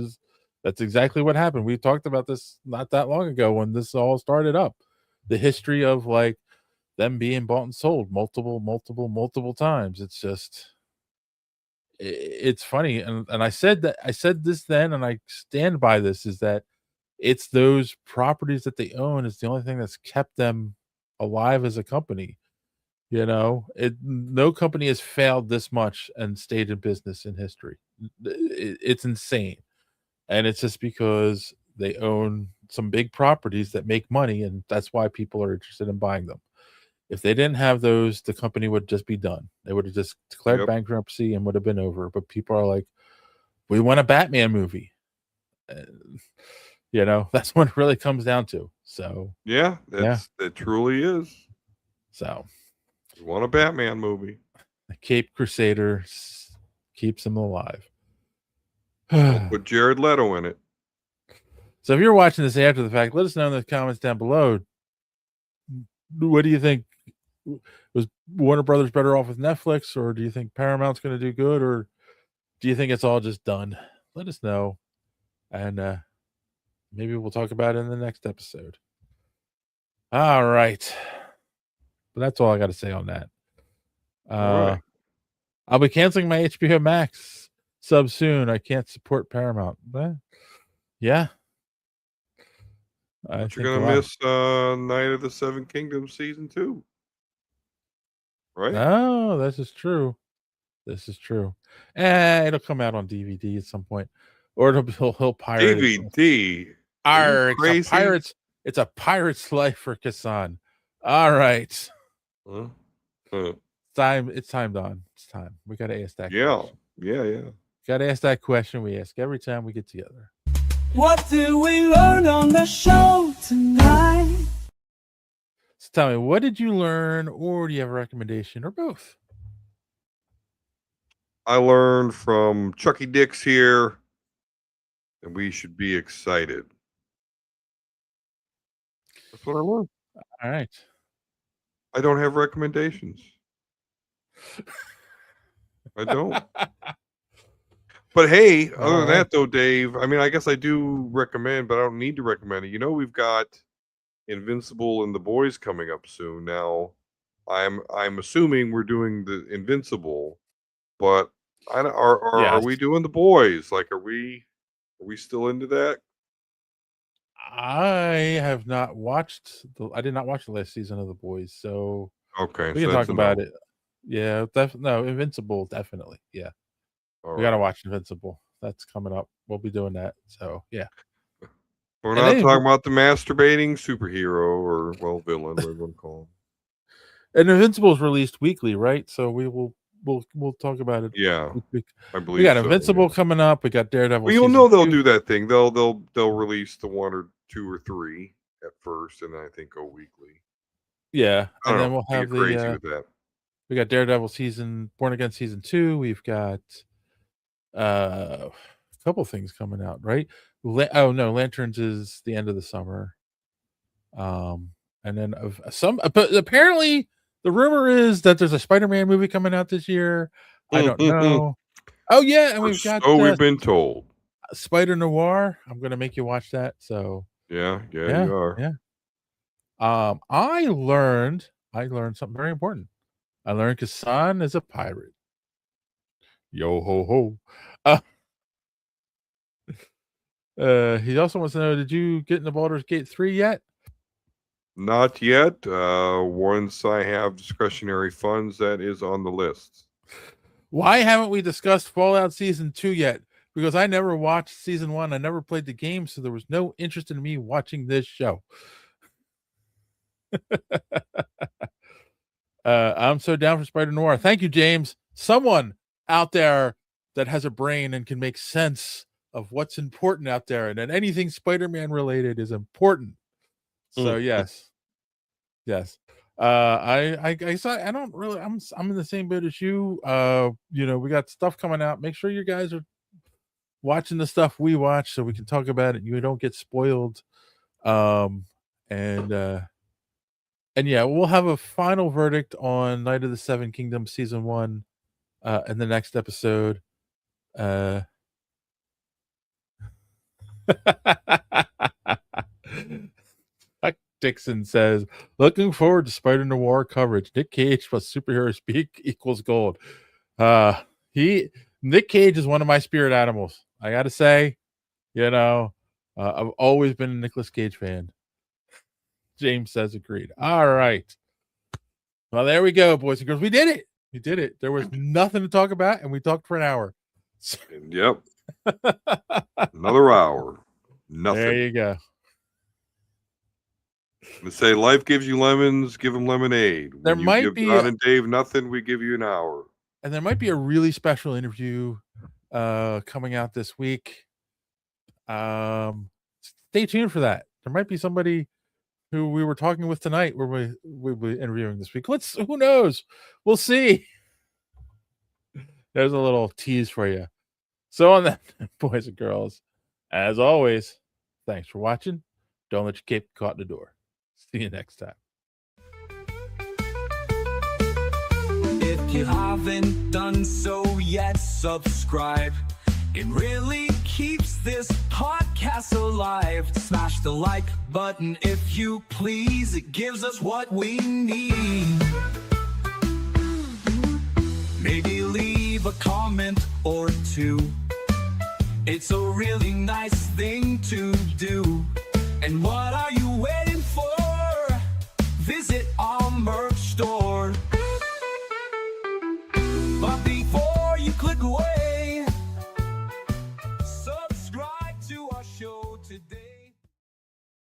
exactly what happened. We talked about this not that long ago when this all started up. The history of like them being bought and sold multiple times. It's just, it's funny. And I said this then, and I stand by this, is that it's those properties that they own is the only thing that's kept them alive as a company. No company has failed this much and stayed in business in history. It's insane. And it's just because they own some big properties that make money, and that's why people are interested in buying them. If they didn't have those, the company would just be done. They would have just declared bankruptcy and would have been over. But people are like, we want a Batman movie. That's what it really comes down to. So it truly is. So you want a Batman movie. The Cape Crusader keeps him alive. We'll put Jared Leto in it. So if you're watching this after the fact, let us know in the comments down below. What do you think? Was Warner Brothers better off with Netflix, or do you think Paramount's going to do good, or do you think it's all just done? Let us know, and maybe we'll talk about it in the next episode. All right. But that's all I got to say on that. All right. I'll be canceling my HBO Max sub soon. I can't support Paramount. But yeah. But you're going to miss Night of the Seven Kingdoms Season 2. Right? Oh, this is true. It'll come out on DVD at some point. Or he'll pirate DVD. It's a pirate's life for Kassan. All right. It's time, Don. It's time. We got to ask that question. Yeah. Got to ask that question we ask every time we get together. What do we learn on the show tonight? So tell me, what did you learn, or do you have a recommendation, or both? I learned from Chucky Dix here that we should be excited. That's what I learned. All right. I don't have recommendations. I don't. But hey, other than that though, Dave, I mean, I guess I do recommend, but I don't need to recommend it. We've got Invincible and The Boys coming up soon. Now, I'm assuming we're doing the Invincible, but are we doing The Boys? Like, are we still into that? I have not watched I did not watch the last season of The Boys, so okay, we can talk about it. Yeah, Invincible, definitely. Yeah. We got to watch Invincible. That's coming up. We'll be doing that. So, yeah. We're not talking about the masturbating superhero or, villain, whatever you want to call him. And Invincible is released weekly, right? So we'll talk about it. Yeah, I believe we got Invincible coming up. We got Daredevil. Well, you'll know they'll do that thing. They'll release the 1 or 2 or 3 at first, and then I think go weekly. Yeah, and then we'll have crazy with that. We got Daredevil Born Again season 2. We've got a couple things coming out, right? Lanterns is the end of the summer. And then but apparently the rumor is that there's a Spider-Man movie coming out this year. I don't know. Oh yeah, and Or we've got so we've been told. Spider Noir. I'm gonna make you watch that. So Yeah, yeah, you are. yeah. I learned something very important. I learned Kassan is a pirate. Yo ho ho. He also wants to know, did you get into Baldur's Gate 3 yet? Not yet. Once I have discretionary funds, that is on the list. Why haven't we discussed Fallout Season 2 yet? Because I never watched Season 1. I never played the game, so there was no interest in me watching this show. I'm so down for Spider Noir. Thank you, James. Someone out there that has a brain and can make sense of what's important out there, and that anything Spider-Man related is important. So yes. I saw. I don't really. I'm in the same boat as you. We got stuff coming out. Make sure you guys are watching the stuff we watch so we can talk about it. And you don't get spoiled. And yeah, we'll have a final verdict on Night of the Seven Kingdoms season 1 in the next episode. Dixon says, looking forward to Spider Noir coverage. Nick Cage plus superhero speak equals gold. Nick Cage is one of my spirit animals. I gotta say, I've always been a Nicolas Cage fan. James says agreed. All right. Well, there we go, boys and girls. We did it. There was nothing to talk about, and we talked for an hour. Yep. Another hour. Nothing. There you go. They say life gives you lemons, give them lemonade. There When might you give be Don and Dave nothing, we give you an hour. And there might be a really special interview coming out this week. Stay tuned for that. There might be somebody who we were talking with tonight where we'll be interviewing this week. Who knows? We'll see. There's a little tease for you. So on that, boys and girls, as always, thanks for watching. Don't let your cape get caught in the door. See you next time. If you haven't done so yet, subscribe. It really keeps this podcast alive. Smash the like button if you please. It gives us what we need. Maybe leave a comment or two. It's a really nice thing to do. And what are you waiting for? Visit our merch store. But before you click away, subscribe to our show today.